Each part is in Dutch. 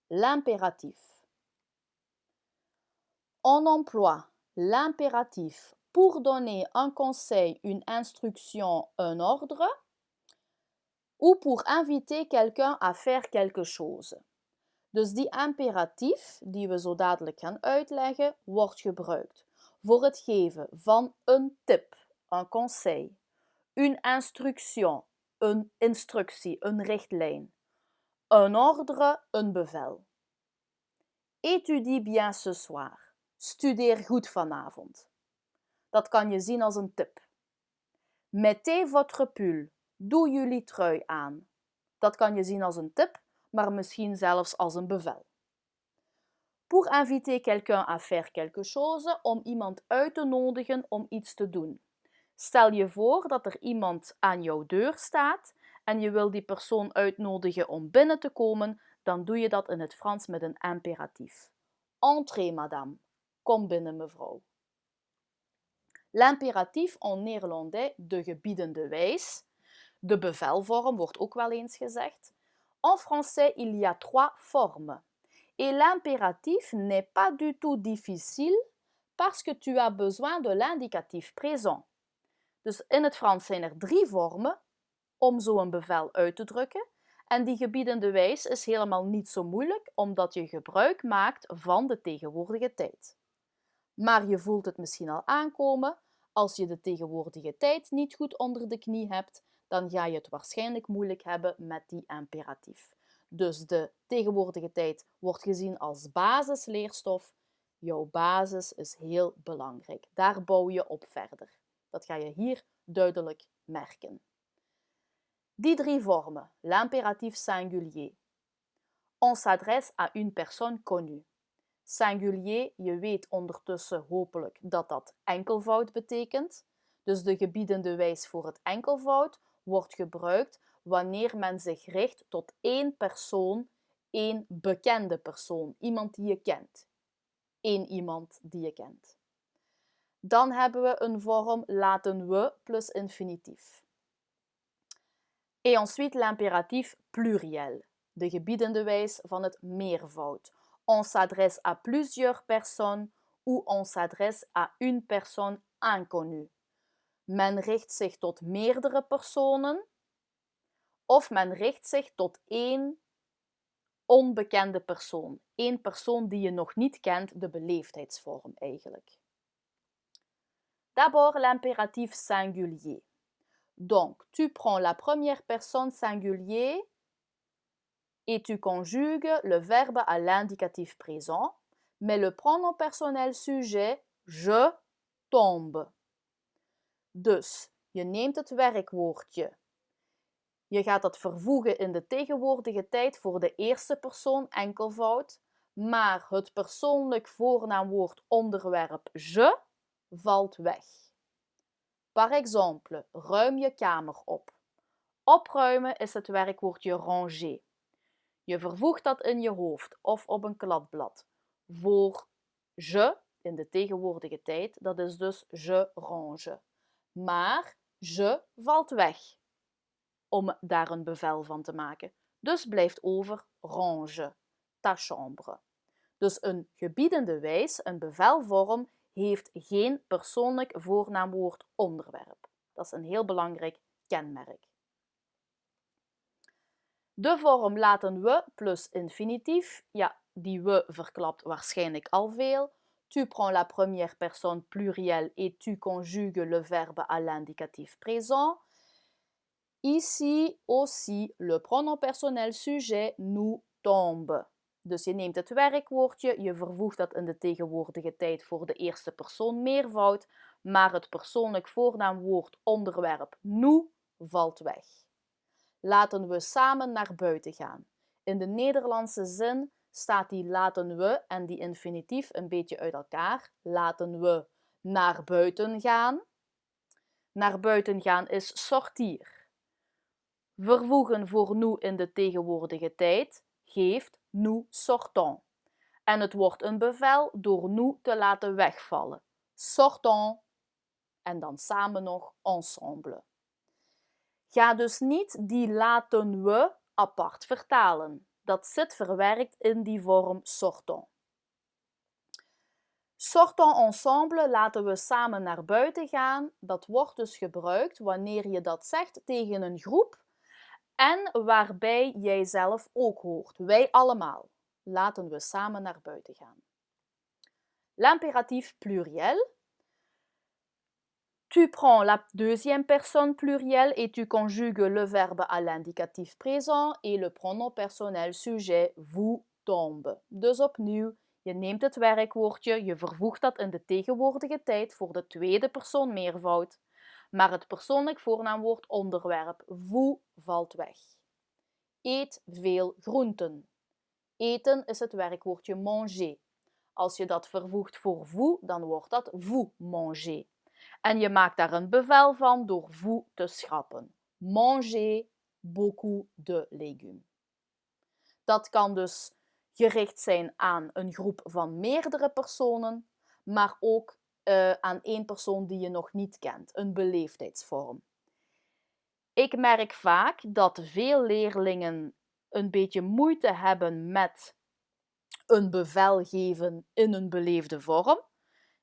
l'impératif. On emploie l'impératif pour donner un conseil, une instruction, un ordre ou pour inviter quelqu'un à faire quelque chose. Dus die imperatief, die we zo dadelijk gaan uitleggen, wordt gebruikt voor het geven van een tip, een conseil, une instruction, een instructie, een richtlijn, un ordre, een bevel. Étudie bien ce soir. Studeer goed vanavond. Dat kan je zien als een tip. Mettez votre pull. Doe jullie trui aan. Dat kan je zien als een tip, maar misschien zelfs als een bevel. Pour inviter quelqu'un à faire quelque chose, om iemand uit te nodigen om iets te doen. Stel je voor dat er iemand aan jouw deur staat en je wil die persoon uitnodigen om binnen te komen, dan doe je dat in het Frans met een imperatief. Entrez, madame. Kom binnen, mevrouw. L'impératief en néerlandais, de gebiedende wijs. De bevelvorm wordt ook wel eens gezegd. En français, il y a 3 formes. Et l'impératif n'est pas du tout difficile parce que tu as besoin de l'indicatif présent. Dus in het Frans zijn er 3 vormen om zo'n bevel uit te drukken. En die gebiedende wijs is helemaal niet zo moeilijk, omdat je gebruik maakt van de tegenwoordige tijd. Maar je voelt het misschien al aankomen, als je de tegenwoordige tijd niet goed onder de knie hebt, dan ga je het waarschijnlijk moeilijk hebben met die imperatief. Dus de tegenwoordige tijd wordt gezien als basisleerstof. Jouw basis is heel belangrijk. Daar bouw je op verder. Dat ga je hier duidelijk merken. Die 3 vormen, l'impératif singulier. On s'adresse à une personne connue. Singulier, je weet ondertussen hopelijk dat dat enkelvoud betekent. Dus de gebiedende wijs voor het enkelvoud wordt gebruikt wanneer men zich richt tot één persoon, één bekende persoon, iemand die je kent. Eén iemand die je kent. Dan hebben we een vorm laten we plus infinitief. Et ensuite l'impératif pluriel, de gebiedende wijs van het meervoud. On s'adresse à plusieurs personnes ou on s'adresse à une personne inconnue. Men richt zich tot meerdere personen of men richt zich tot één onbekende persoon. Eén persoon die je nog niet kent, de beleefdheidsvorm eigenlijk. D'abord l'impératif singulier. Donc, tu prends la première personne singulier et tu conjugues le verbe à l'indicatif présent, mais le pronom personnel sujet je tombe. Dus, je neemt het werkwoordje. Je gaat dat vervoegen in de tegenwoordige tijd voor de eerste persoon enkelvoud, maar het persoonlijk voornaamwoord onderwerp je valt weg. Par exemple, ruim je kamer op. Opruimen is het werkwoordje ranger. Je vervoegt dat in je hoofd of op een kladblad. Voor je, in de tegenwoordige tijd, dat is dus je range. Maar je valt weg, om daar een bevel van te maken. Dus blijft over range, ta chambre. Dus een gebiedende wijs, een bevelvorm, heeft geen persoonlijk voornaamwoord onderwerp. Dat is een heel belangrijk kenmerk. De vorm laten we plus infinitief, ja, die we verklapt waarschijnlijk al veel. Tu prends la première personne plurielle et tu conjugues le verbe à l'indicatif présent. Ici aussi, le pronom personnel sujet nous tombe. Dus je neemt het werkwoordje, je vervoegt dat in de tegenwoordige tijd voor de eerste persoon meervoud, maar het persoonlijk voornaamwoord onderwerp nous valt weg. Laten we samen naar buiten gaan. In de Nederlandse zin staat die laten we en die infinitief een beetje uit elkaar. Laten we naar buiten gaan. Naar buiten gaan is sortir. Vervoegen voor nous in de tegenwoordige tijd geeft nous sortons. En het wordt een bevel door nous te laten wegvallen. Sortons. En dan samen nog ensemble. Ga dus niet die laten we apart vertalen. dat zit verwerkt in die vorm sortons. Sortons ensemble, laten we samen naar buiten gaan. Dat wordt dus gebruikt wanneer je dat zegt tegen een groep en waarbij jij zelf ook hoort. Wij allemaal. Laten we samen naar buiten gaan. L'impératif pluriel. Tu prends la deuxième personne plurielle et tu conjugues le verbe à l'indicatif présent et le pronom personnel sujet vous tombe. Dus opnieuw, je neemt het werkwoordje, je vervoegt dat in de tegenwoordige tijd voor de tweede persoon meervoud, maar het persoonlijk voornaamwoord onderwerp vous valt weg. Eet veel groenten. Eten is het werkwoordje manger. Als je dat vervoegt voor vous, dan wordt dat vous mangez. En je maakt daar een bevel van door vous te schrappen. Mangez beaucoup de légumes. Dat kan dus gericht zijn aan een groep van meerdere personen, maar ook aan één persoon die je nog niet kent, een beleefdheidsvorm. Ik merk vaak dat veel leerlingen een beetje moeite hebben met een bevel geven in een beleefde vorm.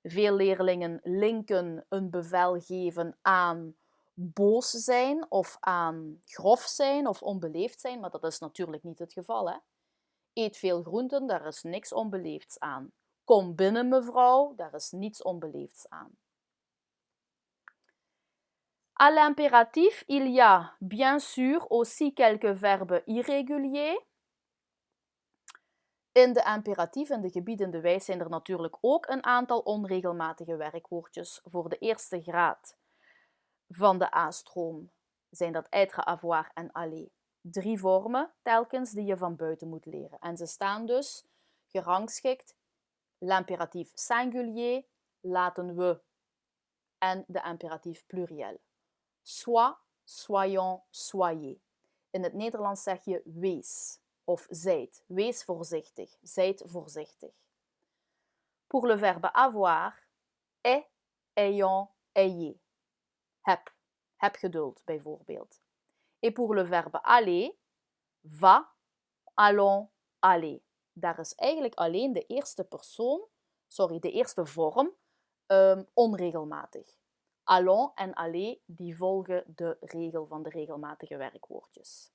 Veel leerlingen linken een bevel geven aan boos zijn of aan grof zijn of onbeleefd zijn, maar dat is natuurlijk niet het geval, hè? Eet veel groenten, daar is niks onbeleefds aan. Kom binnen, mevrouw, daar is niets onbeleefds aan. À l'impératif, il y a bien sûr aussi quelques verbes irréguliers. In de imperatief en de gebiedende wijs zijn er natuurlijk ook een aantal onregelmatige werkwoordjes. Voor de eerste graad van de A-stroom zijn dat être, avoir en aller. 3 vormen telkens die je van buiten moet leren. En ze staan dus gerangschikt l'imperatief singulier, laten we, en de imperatief pluriel. Sois, soyons, soyez. In het Nederlands zeg je wees of zijt. Wees voorzichtig, zijt voorzichtig. Pour le verbe avoir, aie, ayons, ayez. Heb geduld bijvoorbeeld. Et pour le verbe aller, va, allons, allez. Daar is eigenlijk alleen de eerste vorm onregelmatig. Allons en aller die volgen de regel van de regelmatige werkwoordjes.